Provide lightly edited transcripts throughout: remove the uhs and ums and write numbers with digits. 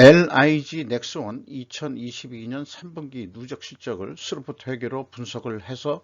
LIG 넥스원 2022년 3분기 누적 실적을 스루프트 회계로 분석을 해서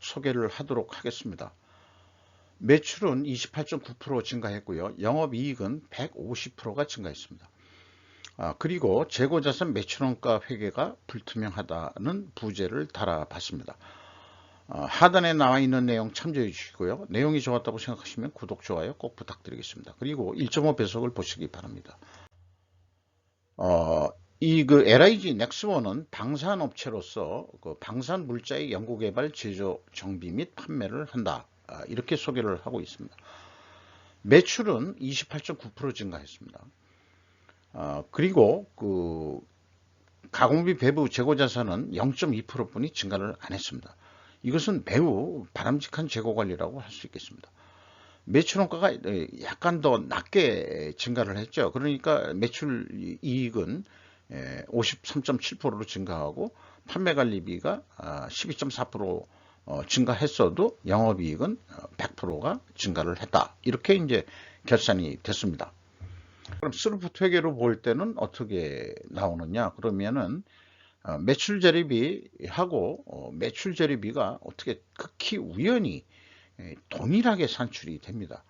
소개를 하도록 하겠습니다. 매출은 28.9% 증가했고요. 영업이익은 150%가 증가했습니다. 그리고 재고자산 매출원가 회계가 불투명하다는 부제를 달아봤습니다. 하단에 나와 있는 내용 참조해 주시고요. 내용이 좋았다고 생각하시면 구독, 좋아요 꼭 부탁드리겠습니다. 그리고 1.5 배속을 보시기 바랍니다. LIG 넥스원은 방산업체로서 방산 물자의 연구개발, 제조, 정비 및 판매를 한다. 이렇게 소개를 하고 있습니다. 매출은 28.9% 증가했습니다. 그리고 가공비 배부 재고자산은 0.2%뿐이 증가를 안 했습니다. 이것은 매우 바람직한 재고관리라고 할 수 있겠습니다. 매출원가가 약간 더 낮게 증가를 했죠. 그러니까 매출 이익은 53.7%로 증가하고 판매관리비가 12.4% 증가했어도 영업이익은 100%가 증가를 했다. 이렇게 이제 결산이 됐습니다. 그럼 스루프트 회계로 볼 때는 어떻게 나오느냐? 그러면은 매출 재료비하고 매출 재료비가 어떻게 극히 우연히 동일하게 산출이 됩니다.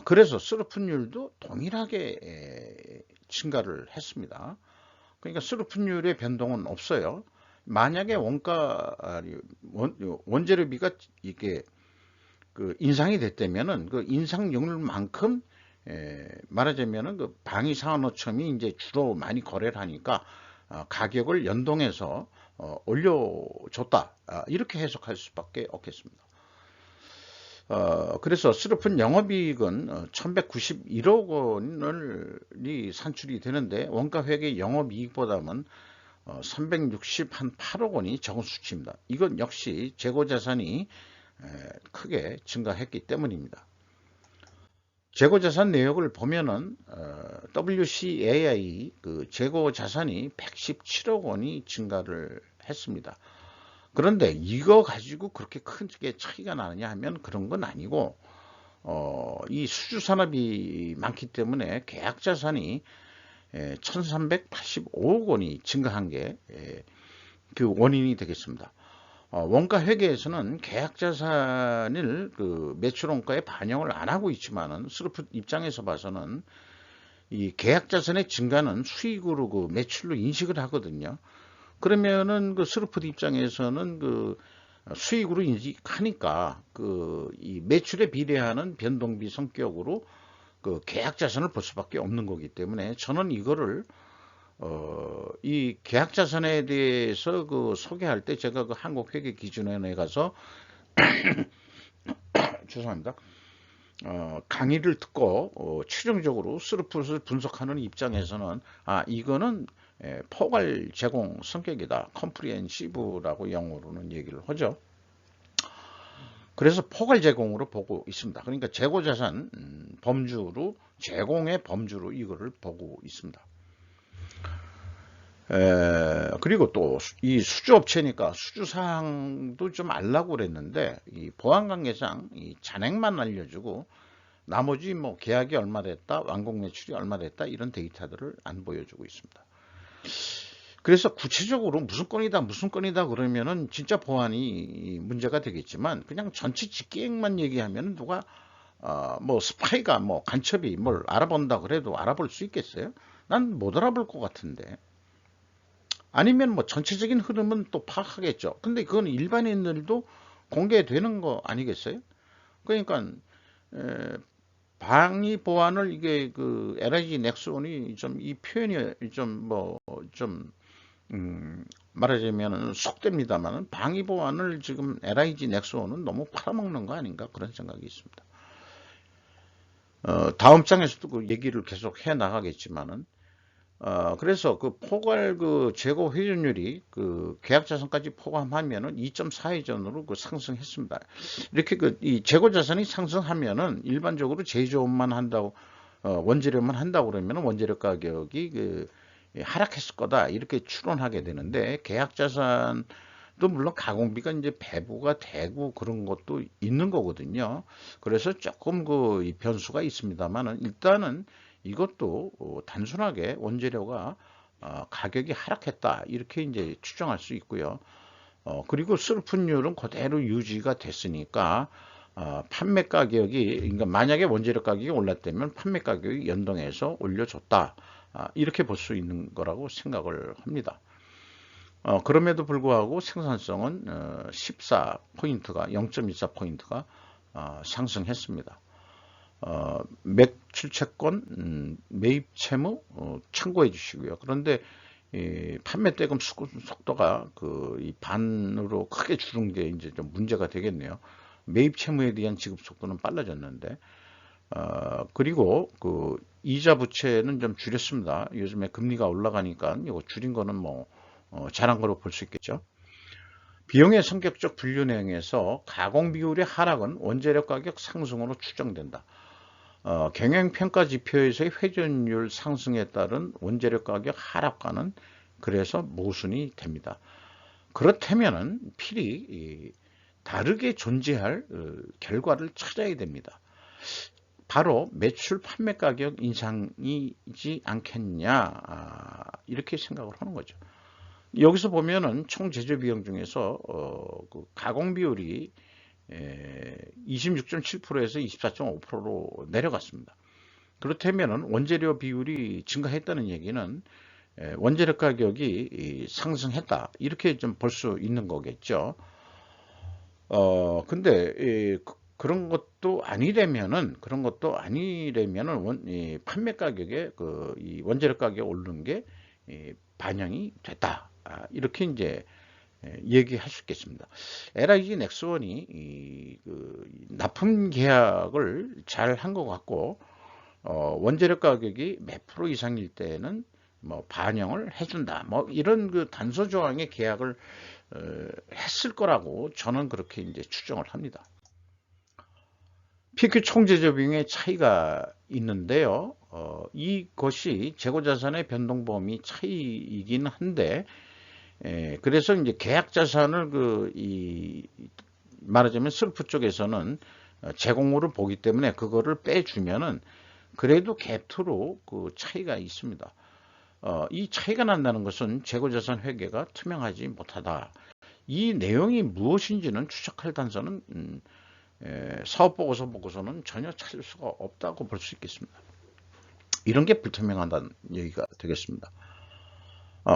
그래서 스루프율도 동일하게 증가를 했습니다. 그러니까 스루프율의 변동은 없어요. 만약에 원재료비가 이게 인상이 됐다면은 그 인상률만큼 말하자면은 그 방위산업청이 이제 주로 많이 거래를 하니까 가격을 연동해서 올려줬다. 이렇게 해석할 수밖에 없겠습니다. 그래서 스루픈 영업이익은 1191억 원이 산출이 되는데 원가회계 영업이익보다는 368억 원이 적은 수치입니다. 이건 역시 재고자산이 크게 증가했기 때문입니다. 재고자산 내역을 보면은 WCAI 재고자산이 117억 원이 증가를 했습니다. 그런데 이거 가지고 그렇게 크게 차이가 나느냐 하면 그런 건 아니고 이 수주산업이 많기 때문에 계약자산이 1385억 원이 증가한 게 그 원인이 되겠습니다. 원가회계에서는 계약자산을 매출원가에 반영을 안 하고 있지만은 스루프 입장에서 봐서는 이 계약자산의 증가는 수익으로 매출로 인식을 하거든요. 그러면은 스루프 입장에서는 수익으로 인식하니까 이 매출에 비례하는 변동비 성격으로 계약자산을 볼 수밖에 없는 거기 때문에 저는 이거를 이 계약자산에 대해서 소개할 때 제가 한국회계기준원에 가서 죄송합니다. 강의를 듣고 최종적으로 스루프를 분석하는 입장에서는 이거는 포괄 제공 성격이다. 컴프리헨시브라고 영어로는 얘기를 하죠. 그래서 포괄 제공으로 보고 있습니다. 그러니까 재고자산 범주로 제공의 범주로 이거를 보고 있습니다. 그리고 또 이 수주업체니까 수주사항도 좀 알라고 그랬는데 이 보안관계상 이 잔액만 알려주고 나머지 뭐 계약이 얼마 됐다, 완공 매출이 얼마 됐다 이런 데이터들을 안 보여주고 있습니다. 그래서 구체적으로 무슨 건이다 그러면은 진짜 보안이 문제가 되겠지만 그냥 전체 직계액만 얘기하면 누가 뭐 스파이가 뭐 간첩이 뭘 알아본다 그래도 알아볼 수 있겠어요? 난 못 알아볼 것 같은데. 아니면 뭐 전체적인 흐름은 또 파악하겠죠. 근데 그건 일반인들도 공개되는 거 아니겠어요? 그러니까 방위 보안을 이게 LIG 넥스원이 좀 이 표현이 좀 말하자면 속됩니다만 방위 보안을 지금 LIG 넥스원은 너무 팔아먹는 거 아닌가 그런 생각이 있습니다. 다음 장에서도 그 얘기를 계속 해 나가겠지만은 그래서 포괄 재고 회전율이 계약자산까지 포함하면은 2.4회전으로 상승했습니다. 이렇게 이 재고자산이 상승하면은 일반적으로 제조업만 한다고 원재료만 한다고 그러면 원재료 가격이 하락했을 거다 이렇게 추론하게 되는데 계약자산도 물론 가공비가 이제 배부가 되고 그런 것도 있는 거거든요. 그래서 조금 이 변수가 있습니다만은 일단은 이것도 단순하게 원재료가 가격이 하락했다 이렇게 이제 추정할 수 있고요. 그리고 슬픈율은 그대로 유지가 됐으니까 판매 가격이, 그러니까 만약에 원재료 가격이 올랐다면 판매 가격이 연동해서 올려줬다, 이렇게 볼 수 있는 거라고 생각을 합니다. 그럼에도 불구하고 생산성은 14포인트가 0.14포인트가 상승했습니다. 매출 채권, 매입 채무 참고해 주시고요. 그런데 이 판매 대금 속도가 이 반으로 크게 줄은 게 이제 좀 문제가 되겠네요. 매입 채무에 대한 지급 속도는 빨라졌는데, 그리고 그 이자 부채는 좀 줄였습니다. 요즘에 금리가 올라가니까 이거 줄인 거는 뭐 잘한 거로 볼 수 있겠죠. 비용의 성격적 분류 내용에서 가공 비율의 하락은 원재료 가격 상승으로 추정된다. 경영평가 지표에서의 회전율 상승에 따른 원재료 가격 하락과는 그래서 모순이 됩니다. 그렇다면은 필히 다르게 존재할 결과를 찾아야 됩니다. 바로 매출 판매 가격 인상이지 않겠냐, 이렇게 생각을 하는 거죠. 여기서 보면은 총 제조 비용 중에서 그 가공 비율이 26.7%에서 24.5%로 내려갔습니다. 그렇다면 원재료 비율이 증가했다는 얘기는 원재료 가격이 상승했다, 이렇게 좀 볼 수 있는 거겠죠. 근데 그런 것도 아니라면은 판매 가격에 이 원재료 가격이 오르는 게 반영이 됐다, 이렇게 이제 얘기할 수 있겠습니다. LIG 넥스원이 납품 계약을 잘 한 것 같고, 원재료 가격이 몇 프로 이상일 때는 뭐 반영을 해준다, 뭐 이런 그 단서 조항의 계약을 했을 거라고 저는 그렇게 이제 추정을 합니다. PQ 총제조 비용의 차이가 있는데요. 이것이 재고자산의 변동 범위 차이이긴 한데, 그래서 이제 계약 자산을 말하자면 슬프 쪽에서는 제공으로 보기 때문에 그거를 빼주면은 그래도 갭투로 그 차이가 있습니다. 이 차이가 난다는 것은 재고자산 회계가 투명하지 못하다. 이 내용이 무엇인지는 추적할 단서는 사업보고서 보고서는 전혀 찾을 수가 없다고 볼 수 있겠습니다. 이런 게 불투명하다는 얘기가 되겠습니다.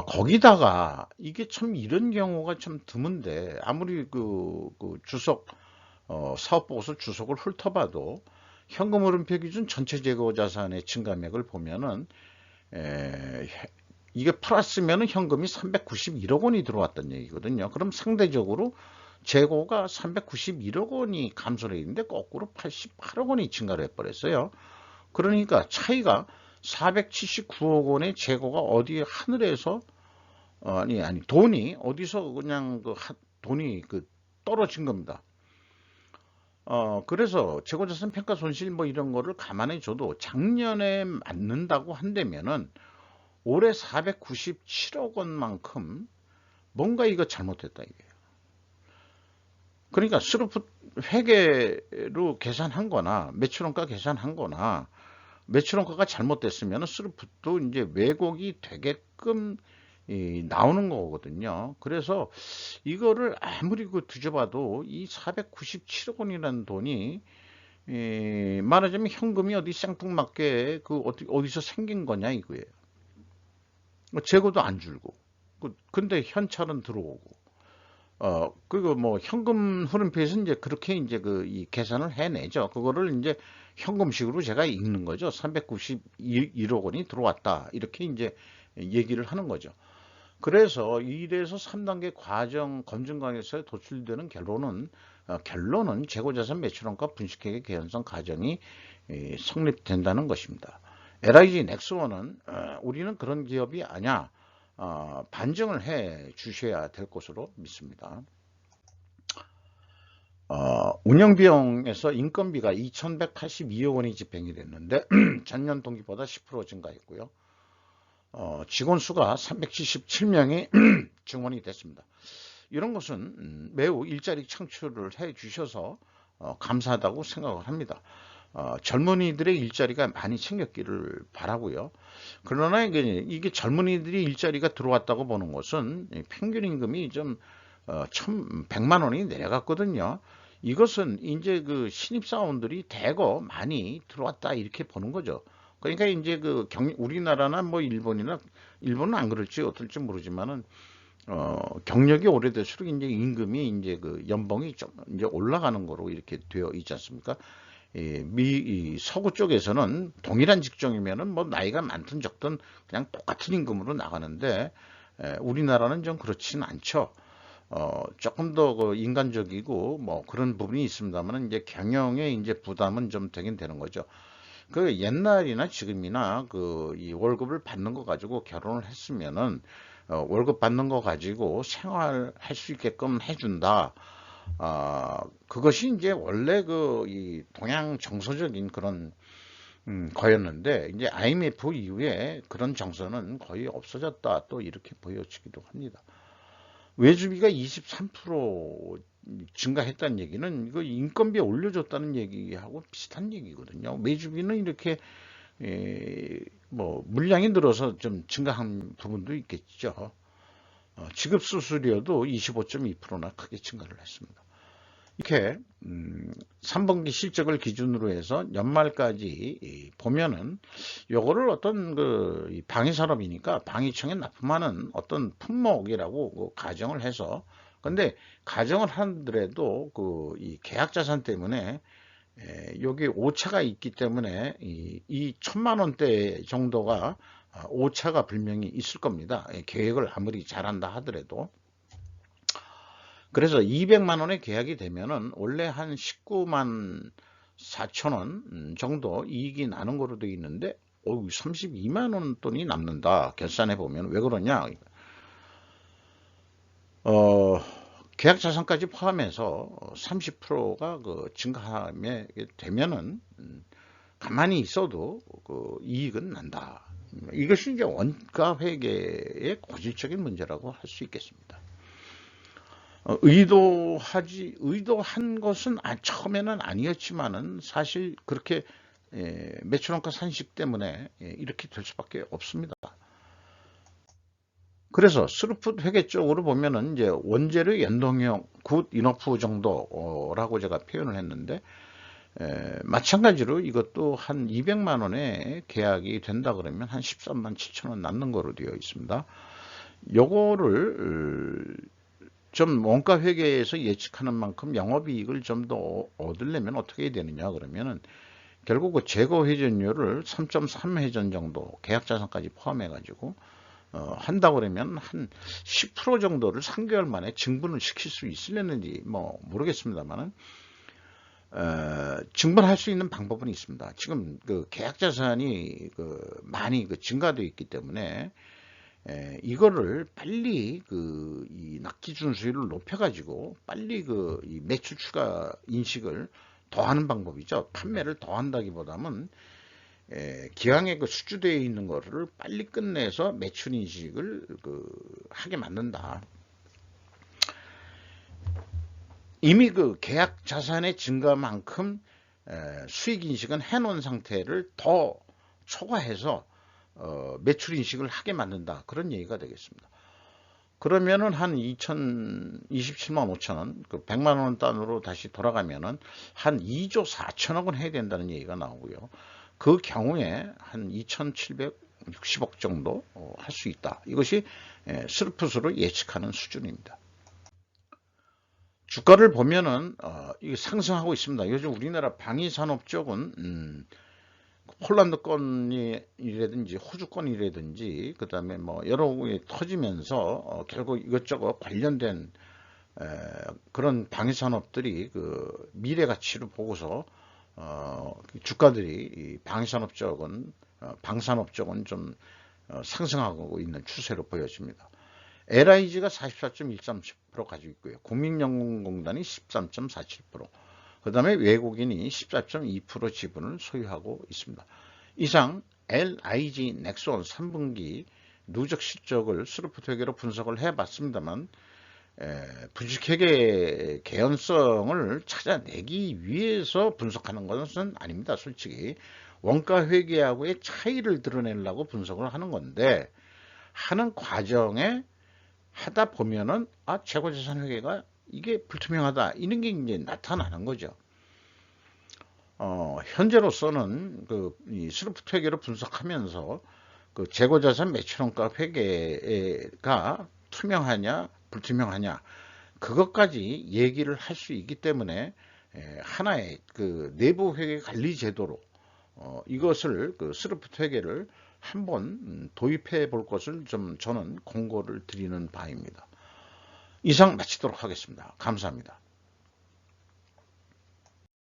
거기다가 이게 참 이런 경우가 참 드문데, 아무리 그 주석 사업보고서 주석을 훑어봐도 현금 흐름표 기준 전체 재고 자산의 증감액을 보면은 이게 플러스면은 현금이 391억 원이 들어왔다는 얘기거든요. 그럼 상대적으로 재고가 391억 원이 감소를 했는데 거꾸로 88억 원이 증가를 해버렸어요. 그러니까 차이가 479억 원의 재고가 어디 하늘에서 돈이 어디서 그냥 돈이 떨어진 겁니다. 그래서 재고자산 평가 손실 뭐 이런 거를 감안해 줘도 작년에 맞는다고 한다면은 올해 497억 원만큼 뭔가 이거 잘못됐다 이게요. 그러니까 스루프 회계로 계산한 거나 매출원가 계산한 거나 매출원가가 잘못됐으면 스루프도 이제 왜곡이 되게끔 나오는 거거든요. 그래서 이거를 아무리 뒤져봐도 이 497억 원이라는 돈이 말하자면 현금이 어디 생뚱맞게 어디서 생긴 거냐 이거예요. 재고도 안 줄고, 근데 현찰은 들어오고, 그리고 뭐 현금 흐름표에서 이제 그렇게 이제 이 계산을 해내죠. 그거를 이제 현금식으로 제가 읽는 거죠. 391억 원이 들어왔다, 이렇게 이제 얘기를 하는 거죠. 그래서 1에서 3단계 과정 검증관에서 도출되는 결론은 재고자산 매출원가 분식회계 개연성 과정이 성립된다는 것입니다. LIG 넥스원은 우리는 그런 기업이 아니야, 반증을 해 주셔야 될 것으로 믿습니다. 운영비용에서 인건비가 2182억 원이 집행이 됐는데 전년 동기보다 10% 증가했고요. 직원 수가 377명이 증원이 됐습니다. 이런 것은 매우 일자리 창출을 해 주셔서 감사하다고 생각을 합니다. 젊은이들의 일자리가 많이 생겼기를 바라고요. 그러나 이게 젊은이들이 일자리가 들어왔다고 보는 것은 평균 임금이 좀 1,100만 원이 내려갔거든요. 이것은 이제 그 신입사원들이 대거 많이 들어왔다 이렇게 보는 거죠. 그러니까 이제 우리나라나 뭐 일본은 안 그럴지 어떨지 모르지만은 경력이 오래될수록 이제 임금이 이제 그 연봉이 좀 이제 올라가는 거로 이렇게 되어 있지 않습니까? 이 서구 쪽에서는 동일한 직종이면은 뭐 나이가 많든 적든 그냥 똑같은 임금으로 나가는데 우리나라는 좀 그렇지는 않죠. 조금 더 그 인간적이고 뭐 그런 부분이 있습니다만 이제 경영에 이제 부담은 좀 되긴 되는 거죠. 그 옛날이나 지금이나 그 이 월급을 받는 거 가지고 결혼을 했으면은 월급 받는 거 가지고 생활할 수 있게끔 해준다. 그것이 이제 원래 그 이 동양 정서적인 그런 거였는데 이제 IMF 이후에 그런 정서는 거의 없어졌다. 또 이렇게 보여지기도 합니다. 외주비가 23% 증가했다는 얘기는 이거 인건비 올려줬다는 얘기하고 비슷한 얘기거든요. 외주비는 이렇게 뭐 물량이 늘어서 좀 증가한 부분도 있겠죠. 지급 수수료도 25.2%나 크게 증가를 했습니다. 이렇게 3분기 실적을 기준으로 해서 연말까지 보면은 요거를 어떤 그 방위산업이니까 방위청에 납품하는 어떤 품목이라고 가정을 해서 근데 가정을 하더라도 그 이 계약자산 때문에 여기 오차가 있기 때문에 이 1,000만 원대 정도가 오차가 분명히 있을 겁니다. 계획을 아무리 잘한다 하더라도. 그래서 200만 원의 계약이 되면은 원래 한 19만 4천 원 정도 이익이 나는 거로 되어 있는데 32만 원 돈이 남는다. 결산해 보면 왜 그러냐? 계약 자산까지 포함해서 30%가 그 증가하게 되면은 가만히 있어도 그 이익은 난다. 이것이 이제 원가 회계의 고질적인 문제라고 할 수 있겠습니다. 의도한 것은 처음에는 아니었지만은 사실 그렇게 매출원가 산식 때문에 이렇게 될 수밖에 없습니다. 그래서 스루풋 회계 쪽으로 보면은 이제 원재료 연동형 굿 이너프 정도라고 제가 표현을 했는데 마찬가지로 이것도 한 200만 원에 계약이 된다 그러면 한 13만 7천 원 남는 거로 되어 있습니다. 요거를 좀 원가 회계에서 예측하는 만큼 영업이익을 좀 더 얻으려면 어떻게 해야 되느냐 그러면은 결국 그 재고 회전율을 3.3 회전 정도 계약 자산까지 포함해 가지고 한다고 그러면 한 10% 정도를 3개월 만에 증분을 시킬 수 있으려는지 뭐 모르겠습니다만은 증분할 수 있는 방법은 있습니다. 지금 그 계약 자산이 많이 증가되어 있기 때문에 이거를 빨리 이 납기 준수율을 높여가지고 빨리 이 매출 추가 인식을 더하는 방법이죠. 판매를 더한다기보다는 기왕에 수주되어 있는 거를 빨리 끝내서 매출 인식을 하게 만든다. 이미 계약 자산의 증가만큼 수익 인식은 해놓은 상태를 더 초과해서 매출 인식을 하게 만든다. 그런 얘기가 되겠습니다. 그러면은 한 27만 5천 원, 100만 원 단으로 다시 돌아가면은 한 2조 4천억 원 해야 된다는 얘기가 나오고요. 그 경우에 한 2,760억 정도 할 수 있다. 이것이 스루풋으로 예측하는 수준입니다. 주가를 보면은 이게 상승하고 있습니다. 요즘 우리나라 방위산업 쪽은 폴란드권이라든지 호주권이라든지 그 다음에 뭐 여러 개 터지면서 결국 이것저것 관련된 그런 방위산업들이 미래 가치를 보고서 주가들이 방위산업 쪽은 방산업 쪽은 좀 상승하고 있는 추세로 보여집니다. LIG가 44.13% 가지고 있고요. 국민연금공단이 13.47%, 그 다음에 외국인이 14.2% 지분을 소유하고 있습니다. 이상 LIG 넥스원 3분기 누적 실적을 스루풋 회계로 분석을 해봤습니다만 부식회계 개연성을 찾아내기 위해서 분석하는 것은 아닙니다. 솔직히 원가 회계하고의 차이를 드러내려고 분석을 하는 건데, 하는 과정에 하다 보면은 재고자산 회계가 이게 불투명하다, 이런 게 이제 나타나는 거죠. 현재로서는 이 스루프트 회계를 분석하면서 재고자산 매출원가 회계가 투명하냐 불투명하냐, 그것까지 얘기를 할 수 있기 때문에 하나의 내부 회계 관리 제도로 이것을 스루프트 회계를 한번 도입해 볼 것을 좀 저는 공고를 드리는 바입니다. 이상 마치도록 하겠습니다. 감사합니다.